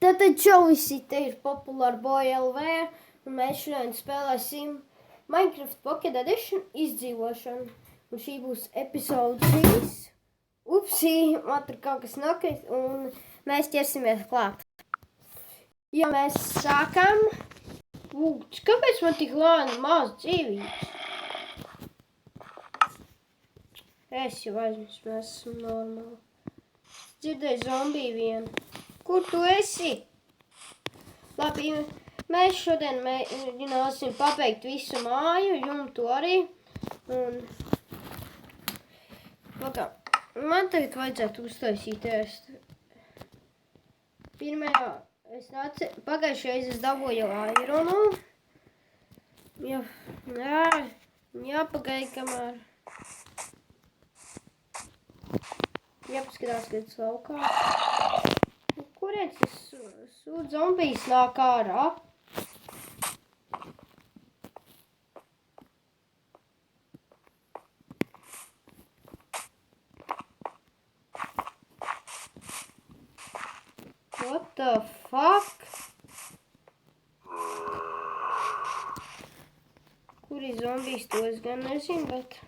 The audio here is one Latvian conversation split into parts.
Tātad čau visi, te ir Populāra Boja LV, un mēs šodien spēlēsim Minecraft Pocket Edition izdzīvošanu. Un šī būs epizode 3. Upsī, man tur kaut kas nokrīt, un mēs ķersimies klāt. Ja mēs sākam, kāpēc man tik lēni maz dzīvības? Es jau aizmirsu, mēs esam normāli. Dzirdēju zombiju vienu. Kur tu esi? Labi, mēs šodien mēģināsim pabeigt visu māju, jumtu arī. Un pagā, man tagad vajadzētu uztaisīt ēst. Pirmajā, pagājušajā es dabūju aironu. Jāpagaida, kamēr. Jāpaskatās, kad tas laukā. Kurienes tas sūd zombijs nāk ārā? What the fuck? Kur ir zombijs, to es gan nezinu, bet...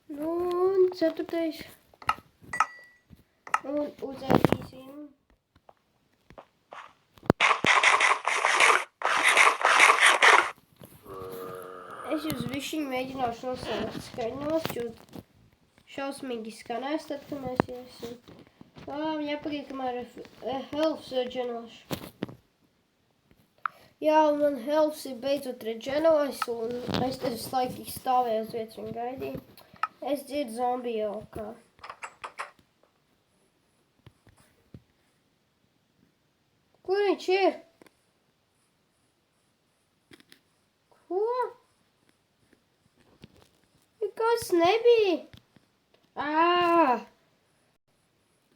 Nu, un ceturtais. Un uzēdīsim. Es jūs višķiņu mēģināšu nosaukt skaņos, jo šausmīgi skanēs tad, kad mēs iesim. Jāpagaid, kamēr health reģenošu. Jā, un man health ir beidzot reģenojas, un es te visu laiku stāvēju uz vietas un gaidīju. Es dzirdu zombiju jau kā. Kur viņš ir? Ko? Kas nebija?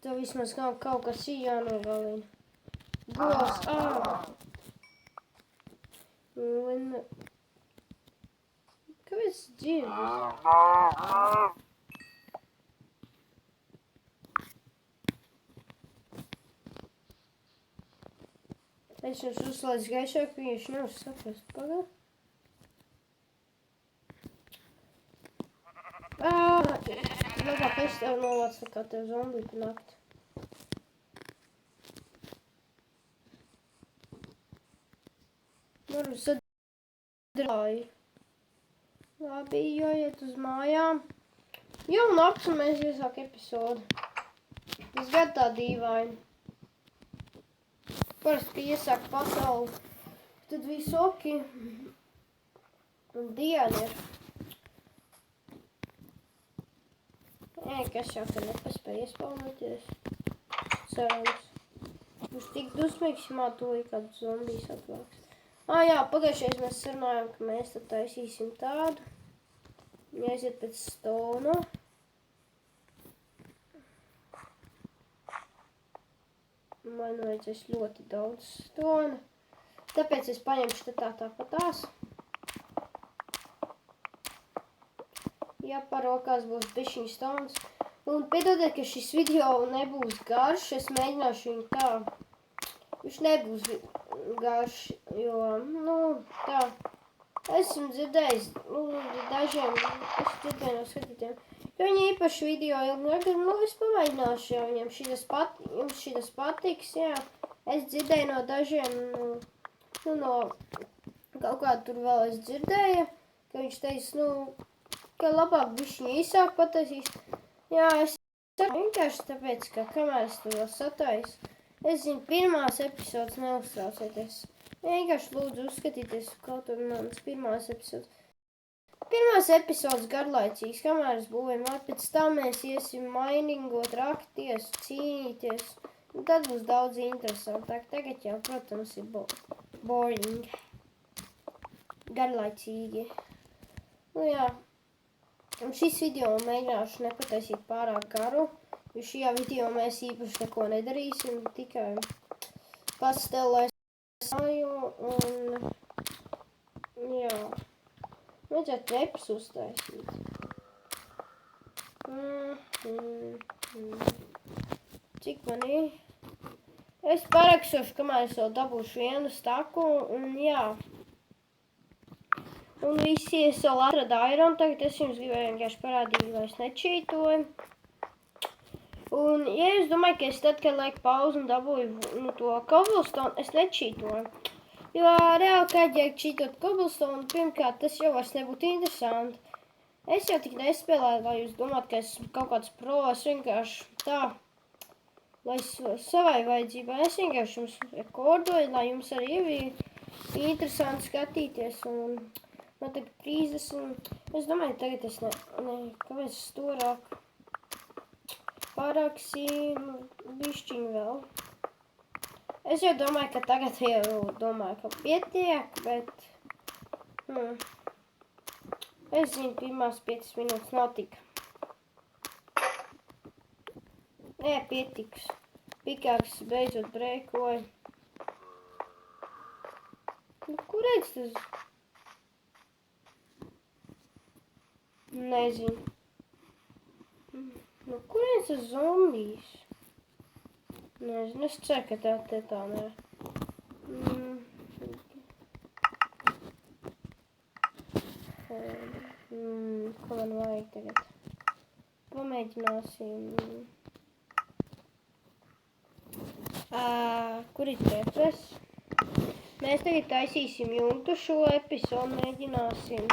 Tev vismaz kaut kas ir jānogalina. Gos, Un... Kāpēc dzirdu? Es jums uzslēdzu gaišāk, ka viņš nevar saprast. Pagad. Labāk es tev novācu, kā tev zombiju pa nakti. Varu sadralāju. Labi, jāiet uz mājām. Jau nakts un mēs iesāk episodu. Es gadu tā dīvaini. Parasti, ka iesāk pasauli, tad visu oki un diena ir. Kas jau te nepaspēja iespalnoties. Cerams. Būs tik dusmīgs, ja mātoju kādu zombijas atvēks. Jā, pagājušais mēs sarunājām, ka mēs tad taisīsim tādu. Jāiziet pēc stonu. Man vajadzēs ļoti daudz stona. Tāpēc es paņemšu te tāpatās. Ja parokās būs bišķiņ stons. Un piedodiet, ka šis video nebūs garš. Es mēģināšu viņu tā. Viņš nebūs garš, jo, tā. Esmu dzirdējis, dažiem, es dzirdēju no skatītiem. Ja viņi īpaši video ilgi negrib, es pamēģināšu, ja viņam jums šitas patiks, jā. Es dzirdēju no dažiem, no kaut kā tur vēl es dzirdēju, ka viņš teica, ka labāk bišķiņ īsāk pataisīs. Jā, es vienkārši tāpēc, ka kamēr es to vēl sataisu, es zinu, pirmās epizodes neuztraucieties. Vienkārši lūdzu uzskatīties kaut un manas pirmās epizodes. Pirmās epizodes garlaicīgas, kamēr es būvēju māju, pēc tam mēs iesim miningot, rakties, cīnīties. Un tad būs daudz interesantāk. Tagad jau, protams, ir boring. Garlaicīgi. Jā. Un šis video mēģināšu nepataisīt pārāk garu. Jo šajā video mēs īpaši neko nedarīsim, tikai pastelēsim. Un, jā, vajadzētu reps uztaisīt. Cik man ir? Es parakstošu, kamēr es vēl dabūšu vienu staku, un jā. Un visi es vēl atradu Iron, tagad es jums gribēju vienkārši parādīt, lai es nečītoju. Un, ja jūs domājat, ka es tad, kad lieku pauzi un dabūju to cobblestone, es nečītoju. Jo reāli, kad ja čītot cobblestone, pirmkārt, tas jau vairs nebūtu interesanti. Es jau tik nespēlēju, lai jūs domātu, ka esmu kaut kāds pro, es vienkārši tā, lai es savai vajadzībai, es vienkārši jums rekordoju, lai jums arī bija interesanti skatīties. Un man tagad 30, es domāju, tagad es kāpēc es stūrāk. Paraksim bišķiņu vēl. Es jau domāju, ka tagad ka pietiek, bet... Es zinu, pirmās 5 minūtes nav tik. Nē, pietiks. Pikāks beidzot breikoja. Kurēļ tas? Nezinu. Kurēļ tas zombijs? Nezinu, es ceru, ka tā nē. Ko man vajag tagad? Pamēģināsim. Kur ir trepes? Mēs tagad taisīsim jumtu šo episodu, mēģināsim.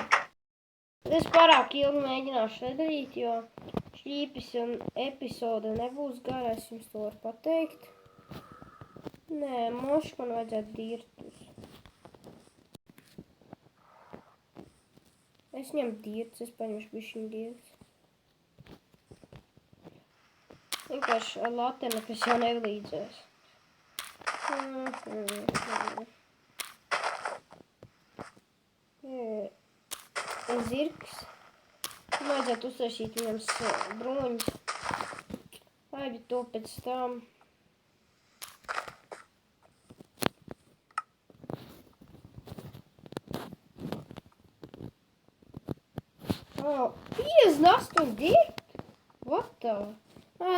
Es pārāk ilgi mēģināšu nedarīt, jo šī epizode nebūs gara, es jums to varu pateikt. Nē, moši man vajadzētu dirtus. Es ņemu dirtus, es paņemšu bišķiņu dirtus. Vienkārši ar latenu, kas jau nevlīdzēs. Zirgs. Vajadzētu uztaisīt viņam bruņus. Vai, bet to pēc tam. Oh, 58 dirt? What the?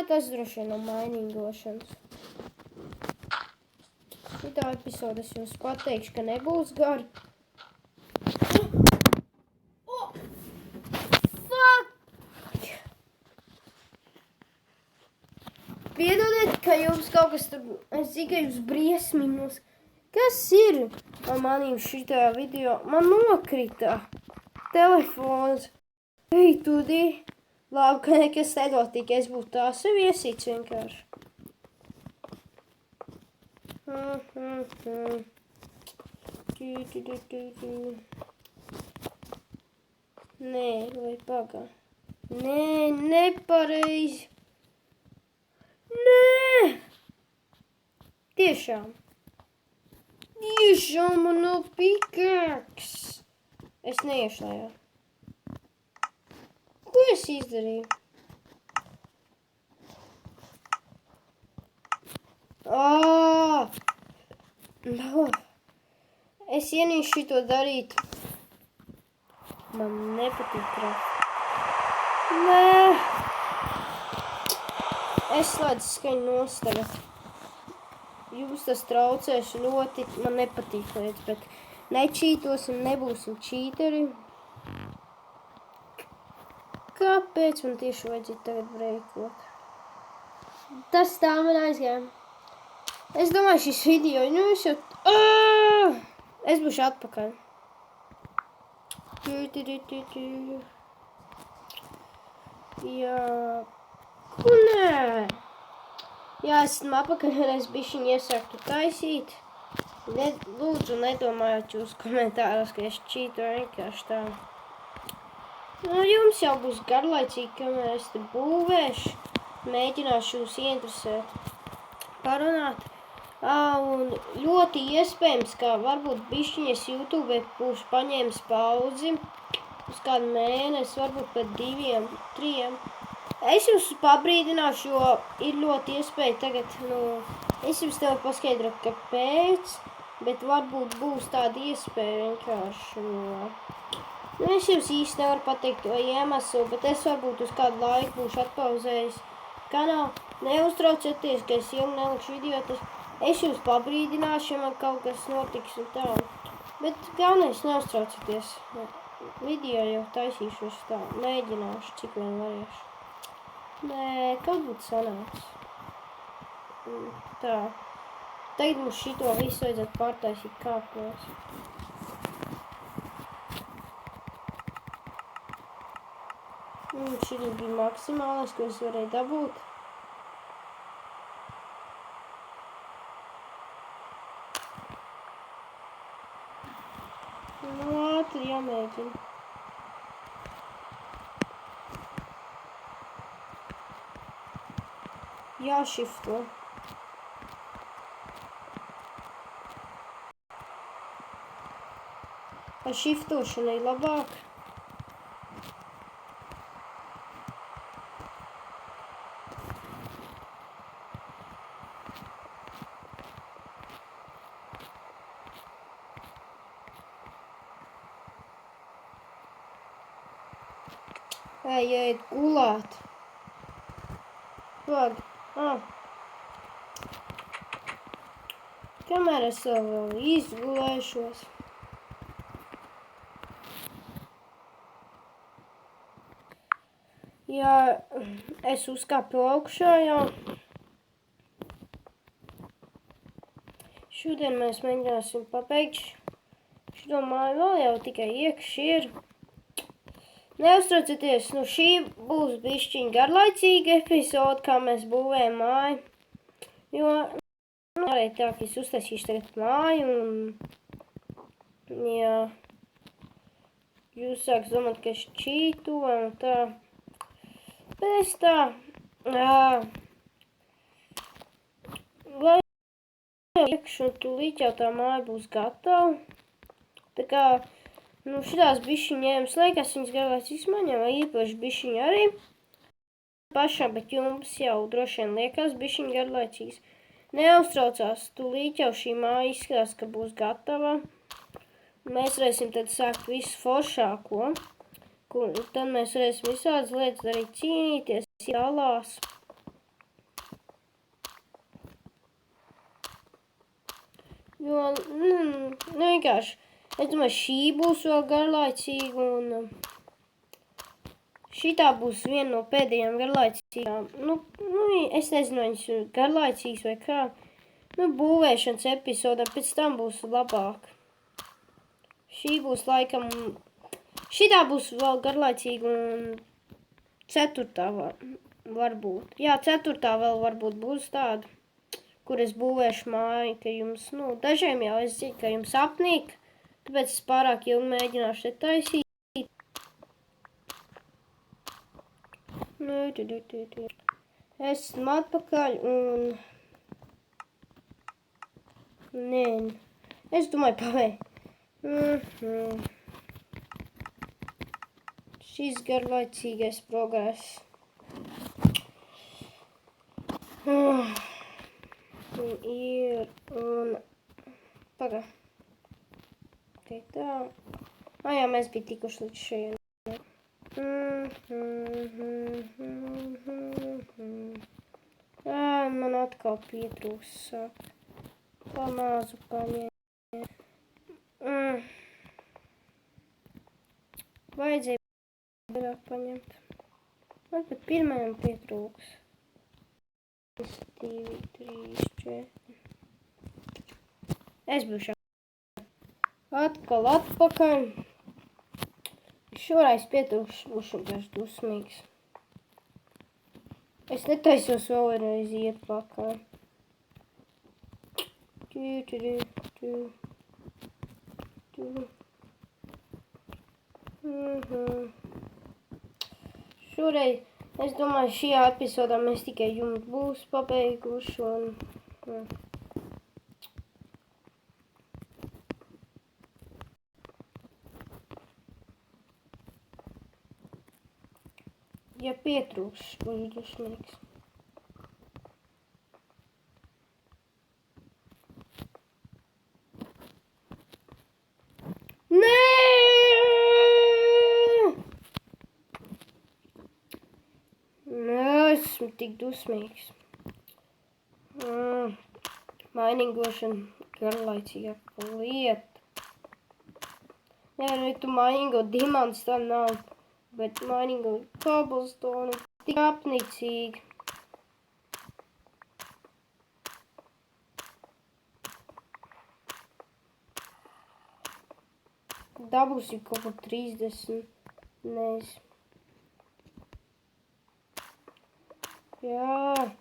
Tas droši vien no mainīgošanas. Šitā epizode es jums pateikšu, ka nebūs gari. Piedodiet, ka jums kaut kas tur, es zinu, ka jums briesmīnos. Kas ir ar manīm šitajā video? Man nokrita telefons. Ei, tudī. Labi, ka nekas nedotīk, es būtu tā sev iesīts vienkārši. Nē, vai pagā. Nē, nepareizi. Nē! Tiešām man nav pikaks. Es neiešu lejā. Ko es izdarīju? No. Es ienīšu šito darīt. Man nepatīk kraft. Nē! Es slēdzu skaņu nost tagad. Jums tas traucēs ļoti, man nepatīk lietas, bet nečītosim, nebūsim čīteri. Kāpēc man tieši vajadzētu tagad breikot? Tas tā man aizgāja. Es domāju, šis video, es jau... Es būšu atpakaļ. Jā... Nē. Jā, esmu apakaļ, un es bišķiņ iesāktu taisīt. Lūdzu, nedomājot jūs komentāros, ka es čītu vienkārši tā. Jums jau būs garlaicīgi, kamēr es te būvēšu. Mēģināšu jūs ieinteresēt. Parunāt. Un ļoti iespējams, ka varbūt bišķiņ es YouTube būšu paņēmis pauzi. Uz kādu mēnesi, varbūt pēc 2, 3. Es jums pabrīdināšu, jo ir ļoti iespēja tagad, es jums tev paskaidroju, kāpēc, bet varbūt būs tāda iespēja vienkārši, es jums īsti nevaru pateikt to iemeslu, bet es varbūt uz kādu laiku būšu atpauzējis kanālu. Neuztraucieties, ka es ilgi nelikšu video, Es jūs pabrīdināšu, ja man kaut kas notiks un tā. Bet galvenais neuztraucieties. Video jau taisīšos tā. Mēģināšu, cik vien varēšu. Nē, kaut būtu sanāks. Tā. Tagad mums šito visu vajadzētu pārtaisīt kāpos. Šis bija maksimālais, ko es varēju dabūt. Ātri jāmēģina. Jāšifto. Ar šiftošanai labāk. Jāiet gulāt. Pag. Kamēr es vēl izgulēšos. Jā, es uzkāpu augšā jau. Šodien mēs mēģināsim pabeigt šo māju, vēl jau tikai iekšķi ir. Neuztraucieties, šī būs bišķiņ garlaicīga epizode, kā mēs būvējam māju. Jo, arī tā, ka es uztaisīšu tagad māju un, jā, jūs sāks domāt, ka es čītoju un tā. Bet es tā, lai iekšu un tūlīt jau tā māja būs gatava. Tā kā, šitās bišķiņēmas liekas, viņas garlaicīgas man jau īpaši bišķiņi arī pašā, bet jums jau droši vien liekas bišķiņi garlaicīgas. Neuztraucās, tūlīt jau šī māja izskatās, ka būs gatava. Mēs varēsim tad sākt visu foršāko. Tad mēs varēsim visādas lietas darīt, cīnīties, jālās. Jo, vienkārši, es domāju, šī būs vēl garlaicīga un šitā būs viena no pēdējām garlaicīgām. Es nezinu, viņas ir garlaicīgas vai kā. Būvēšanas epizodē, pēc tam būs labāk. Šī būs laikam... Šitā būs vēl garlaicīga un 4. varbūt. Jā, 4. vēl varbūt būs tāda, kur es būvēšu māju, ka jums, dažiem jau es zinu, ka jums apnīk, tāpēc es pārāk ilgi mēģināšu te taisīt. Esmu atpakaļ un... Nē, es domāju pavēj. Šis garlaicīgais progress. Ir un... Pagā. Ok, tā. Jā, mēs bija tikuši līdz šajien. Man atkal pietrūks sāk. Tā mazu paņēmu. Vajadzēja vairāk paņemt. Varbūt pirmajam pietrūks. 2, 3, 4. Es būšu atkal atpakaļ. Šoreiz pietrūks būšu vienkārši dusmīgs. Es netaisos vēlreiz iet pakaļ. Šoreiz, es domāju, šajā epizodā mēs tikai jums būs pabeiguši un... Ja pietrūks, būšu dusmīgs. Nē! Esmu tik dusmīgs. Mainingošana garlaicīgāka lieta. Nevar tu mainingot dimants, tā nav. Bet mainingot cobblestone tik apnicīgi. Dabūsim kaut ko 30. Nezinu. Jā.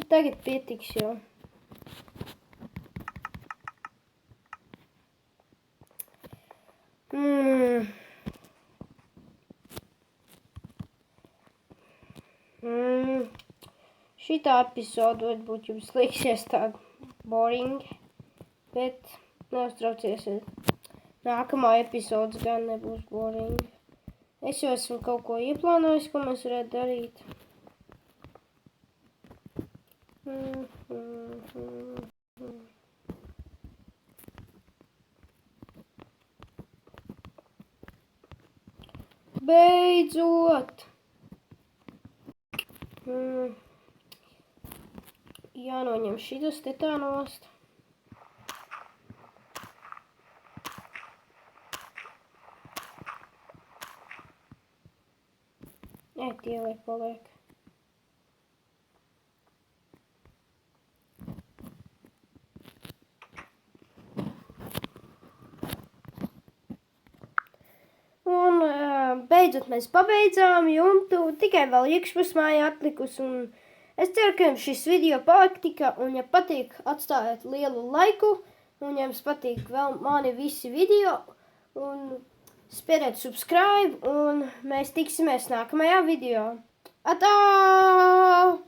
Tagad pietiks jau. Šitā epizoda varbūt jums liksies tāda boring, bet neuztraucieties. Nākamā epizodes gan nebūs boring. Es jau esmu kaut ko ieplānojis, ko mēs varētu darīt. Beidzot! Jānoņem šitas te tā nost. Nē, tie lai paliek. Un beidzot mēs pabeidzām jumtu, tikai vēl iekšpusmāja atlikus, un es ceru, ka jums šis video patika, un ja patīk, atstājiet lielu laiku, un ja jums patīk vēl mani visi video, un spiediet subscribe, un mēs tiksimies nākamajā video. Atā!